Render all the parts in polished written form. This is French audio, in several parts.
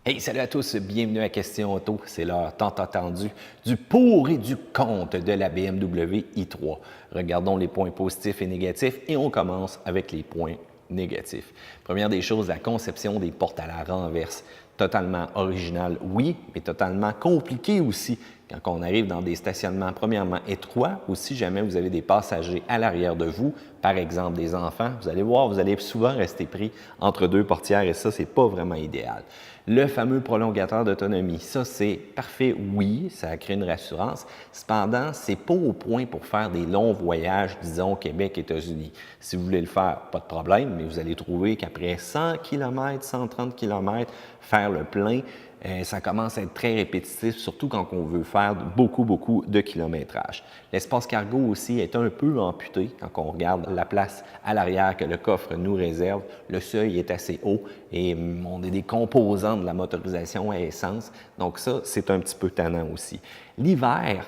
Hey, salut à tous, bienvenue à Question Auto. C'est l'heure tant attendue du pour et du contre de la BMW i3. Regardons les points positifs et négatifs et on commence avec les points négatifs. Première des choses, la conception des portes à la renverse. Totalement original, oui, mais totalement compliqué aussi quand on arrive dans des stationnements premièrement étroits ou si jamais vous avez des passagers à l'arrière de vous, par exemple des enfants, vous allez voir, vous allez souvent rester pris entre deux portières et ça, c'est pas vraiment idéal. Le fameux prolongateur d'autonomie, ça c'est parfait, oui, ça crée une rassurance. Cependant, c'est pas au point pour faire des longs voyages, disons Québec, États-Unis. Si vous voulez le faire, pas de problème, mais vous allez trouver qu'après 100 km, 130 km, faire le plein, ça commence à être très répétitif, surtout quand on veut faire beaucoup de kilométrage. L'espace cargo aussi est un peu amputé quand on regarde la place à l'arrière que le coffre nous réserve. Le seuil est assez haut et on a des composants de la motorisation à essence. Donc ça, c'est un petit peu tannant aussi. L'hiver,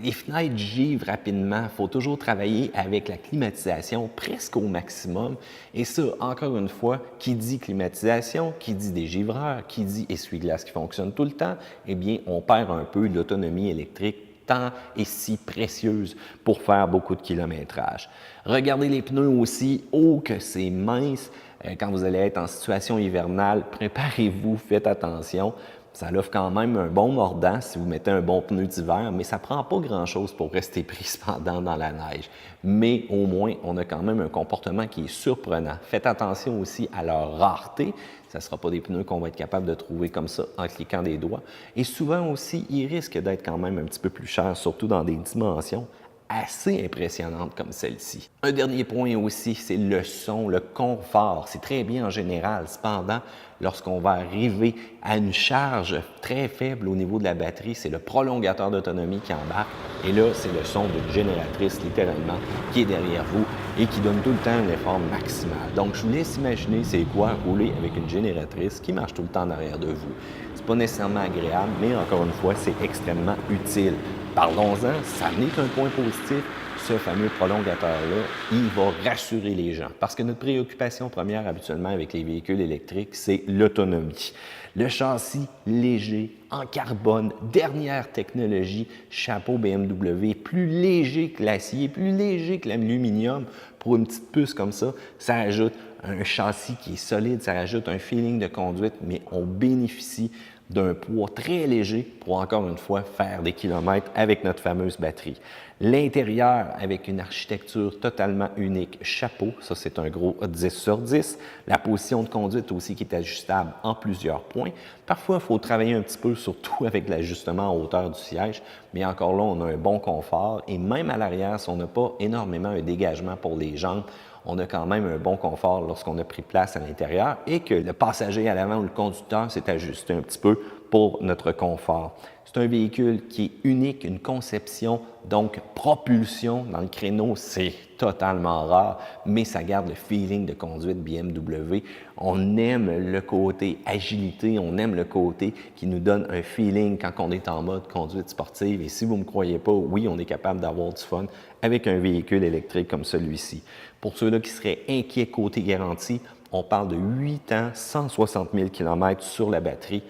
les fenêtres givent rapidement. Il faut toujours travailler avec la climatisation presque au maximum. Et ça, encore une fois, qui dit climatisation, qui dit des givreurs, qui dit essuie-glace qui fonctionne tout le temps, eh bien, on perd un peu l'autonomie électrique tant et si précieuse pour faire beaucoup de kilométrage. Regardez les pneus aussi. Oh, que c'est mince! Quand vous allez être en situation hivernale, préparez-vous, faites attention. Ça offre quand même un bon mordant si vous mettez un bon pneu d'hiver, mais ça ne prend pas grand-chose pour rester pris cependant dans la neige. Mais au moins, on a quand même un comportement qui est surprenant. Faites attention aussi à leur rareté. Ça ne sera pas des pneus qu'on va être capable de trouver comme ça en cliquant des doigts. Et souvent aussi, ils risquent d'être quand même un petit peu plus chers, surtout dans des dimensions assez impressionnante comme celle-ci. Un dernier point aussi, c'est le son, le confort. C'est très bien en général. Cependant, lorsqu'on va arriver à une charge très faible au niveau de la batterie, c'est le prolongateur d'autonomie qui embarque. Et là, c'est le son d'une génératrice, littéralement, qui est derrière vous et qui donne tout le temps un effort maximal. Donc, je vous laisse imaginer c'est quoi rouler avec une génératrice qui marche tout le temps derrière de vous. C'est pas nécessairement agréable, mais encore une fois, c'est extrêmement utile. Parlons-en, ça n'est qu'un point positif. Ce fameux prolongateur-là, il va rassurer les gens parce que notre préoccupation première habituellement avec les véhicules électriques, c'est l'autonomie. Le châssis léger, en carbone, dernière technologie, chapeau BMW, plus léger que l'acier, plus léger que l'aluminium. Pour une petite puce comme ça, ça ajoute un châssis qui est solide, ça rajoute un feeling de conduite, mais on bénéficie d'un poids très léger pour, encore une fois, faire des kilomètres avec notre fameuse batterie. L'intérieur, avec une architecture totalement unique, chapeau, ça c'est un gros 10 sur 10. La position de conduite aussi qui est ajustable en plusieurs points. Parfois, il faut travailler un petit peu, surtout avec l'ajustement en hauteur du siège, mais encore là, on a un bon confort et même à l'arrière, si on n'a pas énormément un dégagement pour les jambes, on a quand même un bon confort lorsqu'on a pris place à l'intérieur et que le passager à l'avant ou le conducteur s'est ajusté un petit peu pour notre confort. C'est un véhicule qui est unique, une conception, donc propulsion dans le créneau, c'est totalement rare, mais ça garde le feeling de conduite BMW. On aime le côté agilité, on aime le côté qui nous donne un feeling quand on est en mode conduite sportive. Et si vous ne me croyez pas, oui, on est capable d'avoir du fun avec un véhicule électrique comme celui-ci. Pour ceux-là qui seraient inquiets côté garantie, on parle de 8 ans, 160 000 km sur la batterie.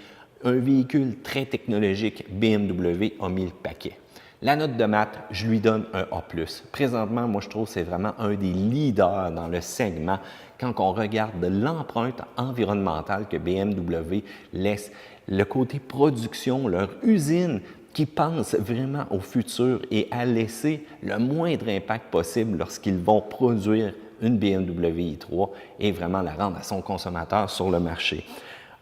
Un véhicule très technologique, BMW a mis le paquet. La note de maths, je lui donne un A+. Présentement, moi, je trouve que c'est vraiment un des leaders dans le segment quand on regarde l'empreinte environnementale que BMW laisse, le côté production, leur usine qui pense vraiment au futur et à laisser le moindre impact possible lorsqu'ils vont produire une BMW i3 et vraiment la rendre à son consommateur sur le marché.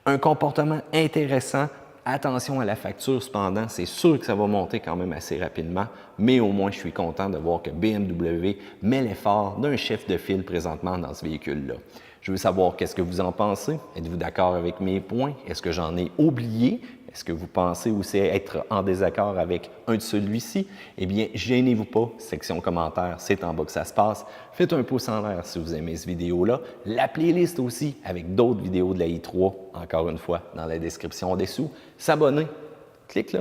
Un comportement intéressant. Attention à la facture, cependant, c'est sûr que ça va monter quand même assez rapidement, mais au moins je suis content de voir que BMW met l'effort d'un chef de file présentement dans ce véhicule-là. Je veux savoir qu'est-ce que vous en pensez. Êtes-vous d'accord avec mes points? Est-ce que j'en ai oublié? Est-ce que vous pensez aussi être en désaccord avec un de celui-ci? Eh bien, gênez-vous pas, section commentaires, c'est en bas que ça se passe. Faites un pouce en l'air si vous aimez cette vidéo-là. La playlist aussi, avec d'autres vidéos de la i3, encore une fois, dans la description en dessous. S'abonner, clique là.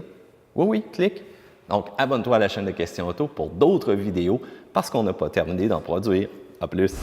Oui, oui, clique. Donc, abonne-toi à la chaîne de Questions Auto pour d'autres vidéos parce qu'on n'a pas terminé d'en produire. À plus!